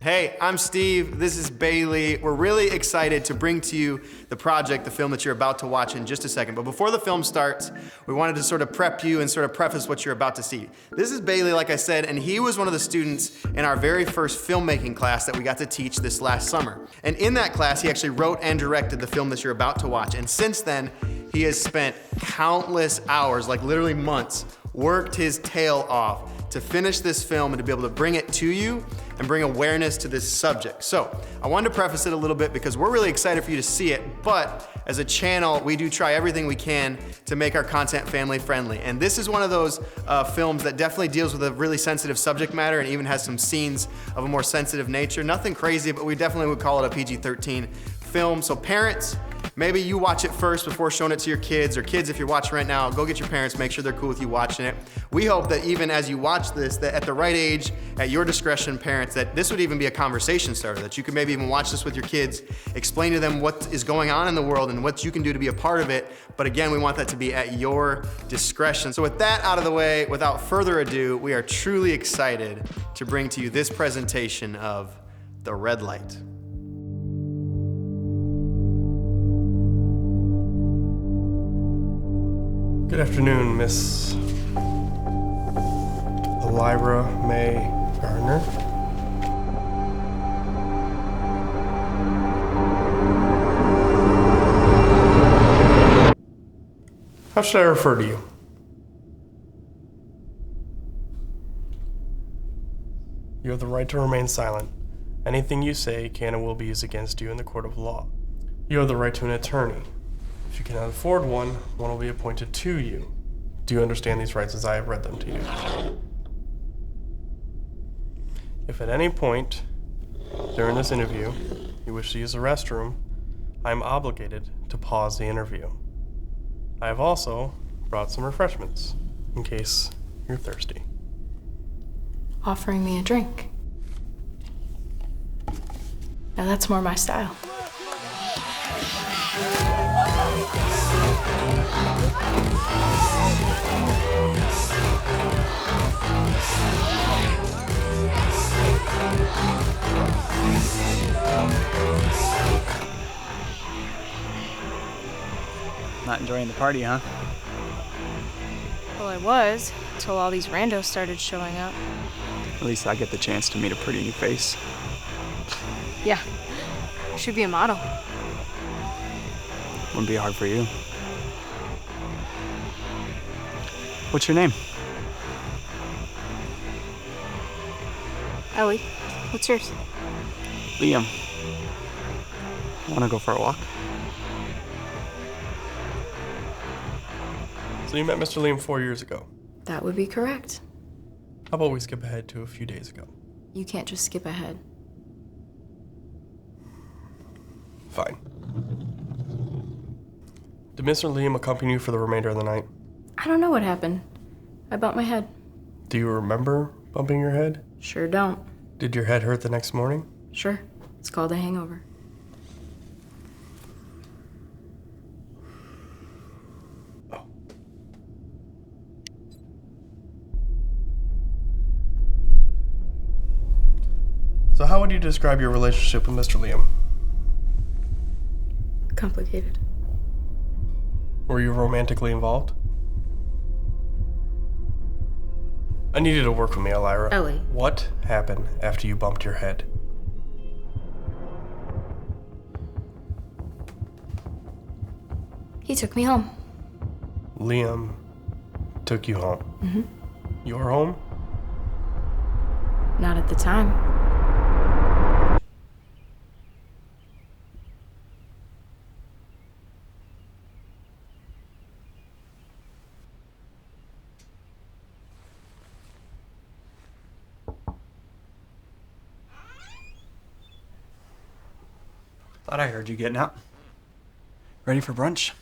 Hey, I'm Steve, this is Bailey. We're really excited to bring to you the project, the film that you're about to watch in just a second. But before the film starts, we wanted to sort of prep you and sort of preface what you're about to see. This is Bailey, like I said, and he was one of the students in our very first filmmaking class that we got to teach this last summer. And in that class, he actually wrote and directed the film that you're about to watch. And since then, he has spent countless hours, like literally months, worked his tail off to finish this film and to be able to bring it to you and bring awareness to this subject. So I wanted to preface it a little bit because we're really excited for you to see it, but as a channel, we do try everything we can to make our content family friendly. And this is one of those films that definitely deals with a really sensitive subject matter and even has some scenes of a more sensitive nature. Nothing crazy, but we definitely would call it a PG-13 film. So parents, maybe you watch it first before showing it to your kids, or kids, if you're watching right now, go get your parents, make sure they're cool with you watching it. We hope that even as you watch this, that at the right age, at your discretion, parents, that this would even be a conversation starter, that you could maybe even watch this with your kids, explain to them what is going on in the world and what you can do to be a part of it. But again, we want that to be at your discretion. So with that out of the way, without further ado, we are truly excited to bring to you this presentation of The Red Light. Good afternoon, Miss Elira May Gardner. How should I refer to you? You have the right to remain silent. Anything you say can and will be used against you in the court of law. You have the right to an attorney. If you cannot afford one, one will be appointed to you. Do you understand these rights as I have read them to you? If at any point during this interview you wish to use the restroom, I am obligated to pause the interview. I have also brought some refreshments in case you're thirsty. Offering me a drink. Now that's more my style. Not enjoying the party, huh? Well, I was, until all these randos started showing up. At least I get the chance to meet a pretty new face. Yeah, should be a model. Wouldn't be hard for you. What's your name? Ellie, what's yours? Liam. Wanna go for a walk? So you met Mr. Liam 4 years ago. That would be correct. How about we skip ahead to a few days ago? You can't just skip ahead. Fine. Did Mr. Liam accompany you for the remainder of the night? I don't know what happened. I bumped my head. Do you remember bumping your head? Sure don't. Did your head hurt the next morning? Sure, it's called a hangover. Oh. So how would you describe your relationship with Mr. Liam? Complicated. Were you romantically involved? I need you to work with me, Elira. Ellie. What happened after you bumped your head? He took me home. Liam took you home. Mm-hmm. Your home? Not at the time. Thought I heard you getting up. Ready for brunch?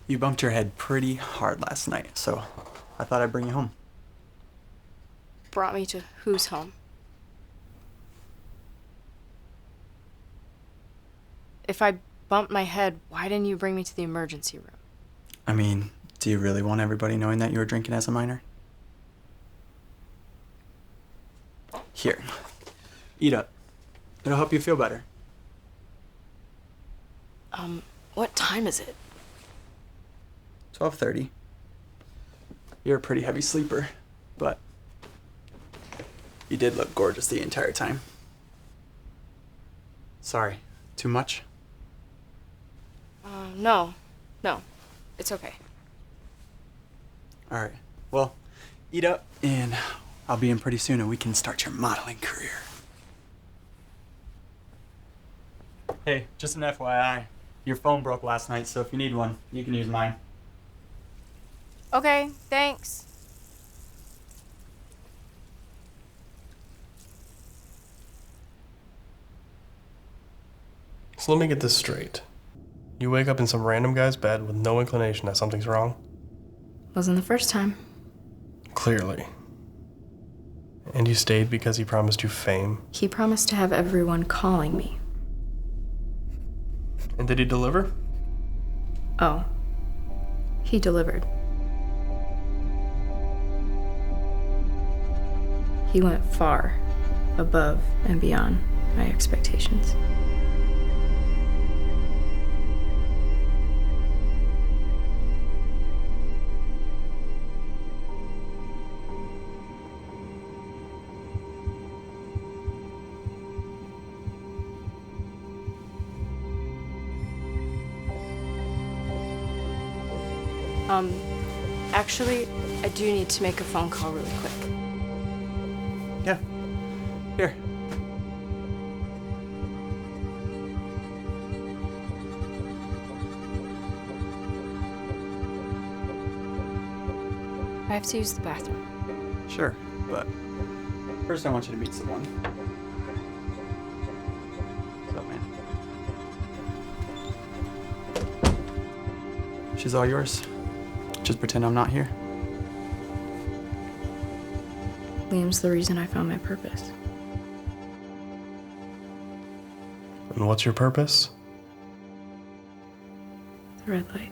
You bumped your head pretty hard last night, so I thought I'd bring you home. Brought me to whose home? If I bumped my head, why didn't you bring me to the emergency room? I mean, do you really want everybody knowing that you were drinking as a minor? Here. Eat up. It'll help you feel better. What time is it? 12:30. You're a pretty heavy sleeper, but you did look gorgeous the entire time. Sorry, too much? No. It's okay. All right, well, eat up and I'll be in pretty soon and we can start your modeling career. Hey, just an FYI, your phone broke last night, so if you need one, you can use mine. Okay, thanks. So let me get this straight. You wake up in some random guy's bed with no inclination that something's wrong? Wasn't the first time. Clearly. And you stayed because he promised you fame? He promised to have everyone calling me. And did he deliver? Oh. He delivered. He went far above and beyond my expectations. Actually, I do need to make a phone call really quick. Yeah, here. I have to use the bathroom. Sure, but first I want you to meet someone. What's up, man? She's all yours. Just pretend I'm not here. Liam's the reason I found my purpose. And what's your purpose? The red light.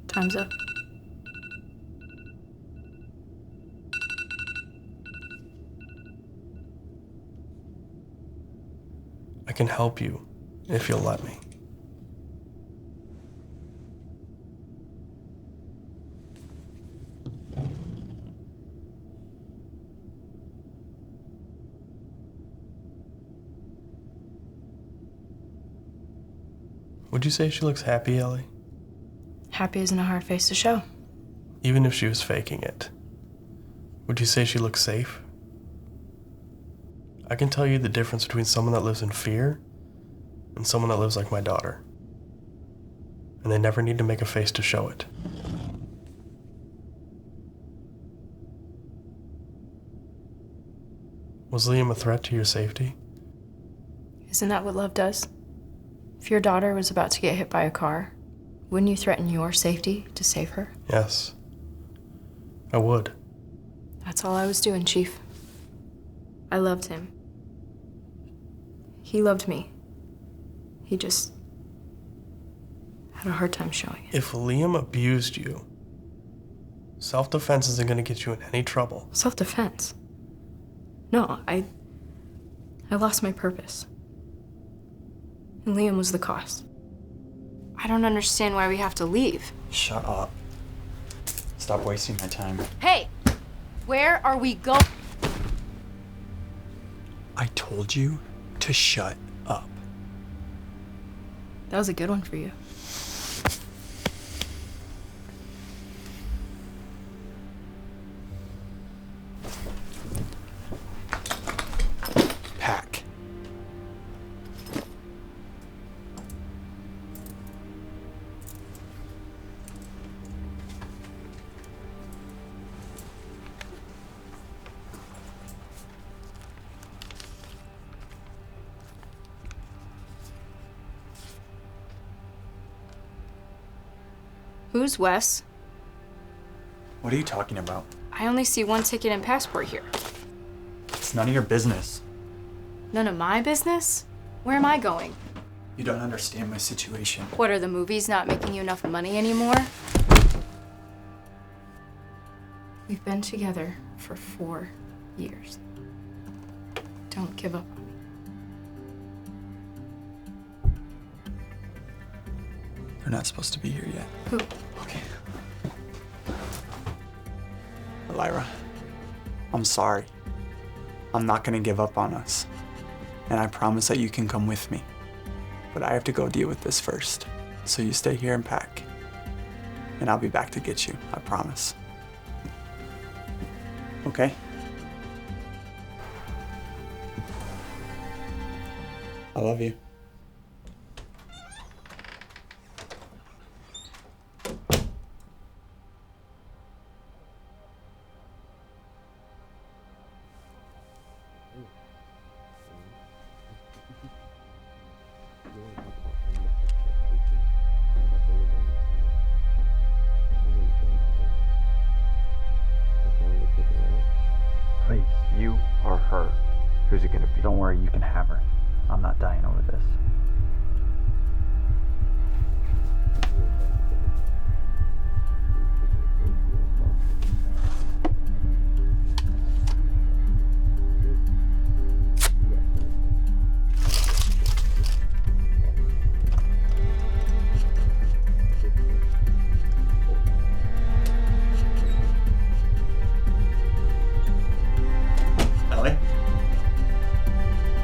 Time's up. I can help you if you'll let me. Would you say she looks happy, Ellie? Happy isn't a hard face to show. Even if she was faking it, would you say she looks safe? I can tell you the difference between someone that lives in fear and someone that lives like my daughter. And they never need to make a face to show it. Was Liam a threat to your safety? Isn't that what love does? If your daughter was about to get hit by a car, wouldn't you threaten your safety to save her? Yes, I would. That's all I was doing, Chief. I loved him. He loved me. He just had a hard time showing it. If Liam abused you, self-defense isn't going to get you in any trouble. Self-defense? No, I lost my purpose. And Liam was the cost. I don't understand why we have to leave. Shut up. Stop wasting my time. Hey! Where are we going? I told you to shut up. That was a good one for you. Pack. Who's Wes? What are you talking about? I only see one ticket and passport here. It's none of your business. None of my business? Where am I going? You don't understand my situation. What, are the movies not making you enough money anymore? We've been together for 4 years. Don't give up on me. They're not supposed to be here yet. Who? Okay. Elira, I'm sorry. I'm not gonna give up on us. And I promise that you can come with me. But I have to go deal with this first. So you stay here and pack. And I'll be back to get you, I promise. Okay? I love you. Please, you or her. Who's it gonna be? Don't worry, you can have her. I'm not dying over this. Ellie?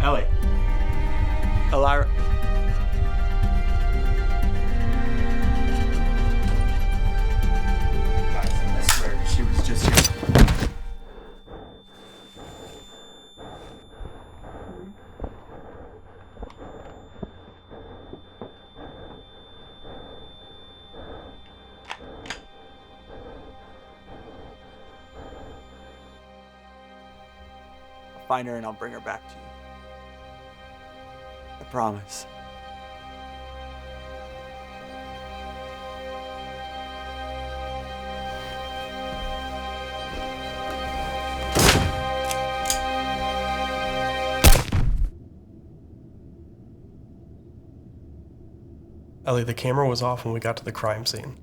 Ellie? Elira? Guys, I swear, she was just here. I'll find her and I'll bring her back to you. I promise. Ellie, the camera was off when we got to the crime scene.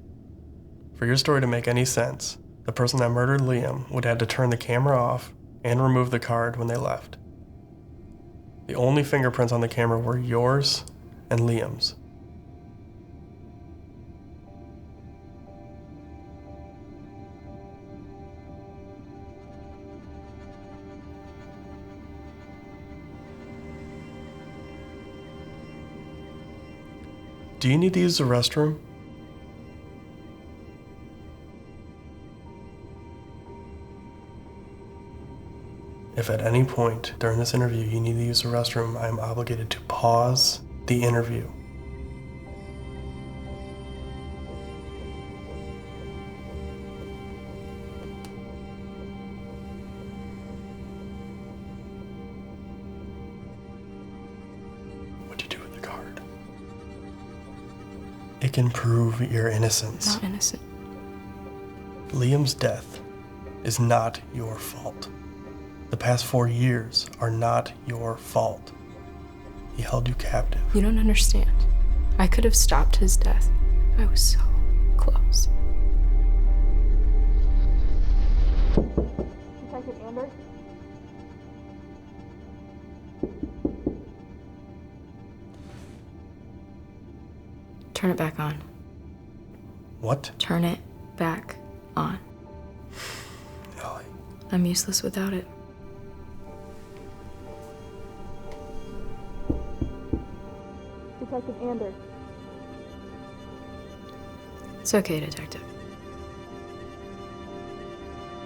For your story to make any sense, the person that murdered Liam would have to turn the camera off and remove the card when they left. The only fingerprints on the camera were yours and Liam's. Do you need to use the restroom? If at any point during this interview you need to use the restroom, I am obligated to pause the interview. What'd you do with the card? It can prove your innocence. Not innocent. Liam's death is not your fault. The past 4 years are not your fault. He held you captive. You don't understand. I could have stopped his death. I was so close. Detective Anders? Turn it back on. What? Turn it back on. Ellie. I'm useless without it. Detective Ander. It's okay, Detective.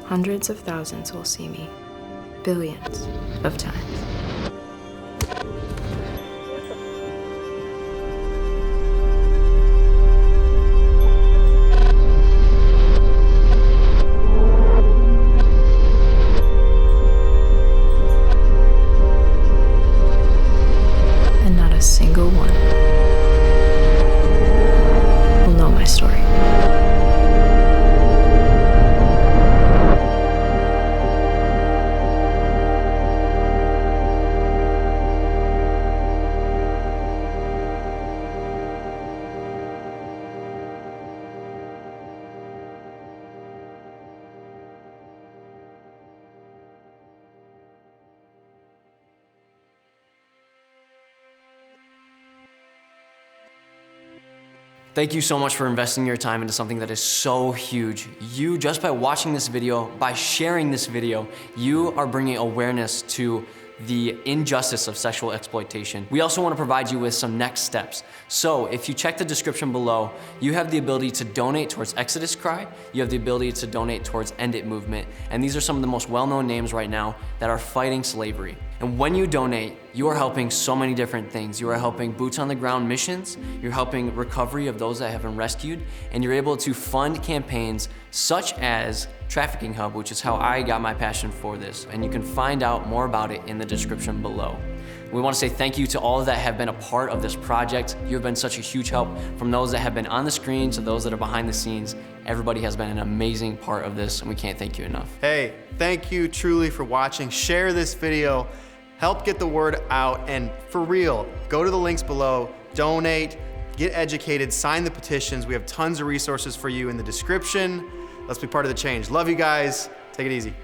Hundreds of thousands will see me. Billions of times. And not a single one will know my story. Thank you so much for investing your time into something that is so huge. You, just by watching this video, by sharing this video, you are bringing awareness to the injustice of sexual exploitation. We also want to provide you with some next steps. So if you check the description below, you have the ability to donate towards Exodus Cry, you have the ability to donate towards End It Movement, and these are some of the most well-known names right now that are fighting slavery. And when you donate, you are helping so many different things. You are helping boots on the ground missions, you're helping recovery of those that have been rescued, and you're able to fund campaigns such as Trafficking Hub, which is how I got my passion for this. And you can find out more about it in the description below. We want to say thank you to all that have been a part of this project. You have been such a huge help, from those that have been on the screen to those that are behind the scenes. Everybody has been an amazing part of this, and we can't thank you enough. Hey, thank you truly for watching. Share this video, help get the word out, and for real, go to the links below, donate, get educated, sign the petitions. We have tons of resources for you in the description. Let's be part of the change. Love you guys. Take it easy.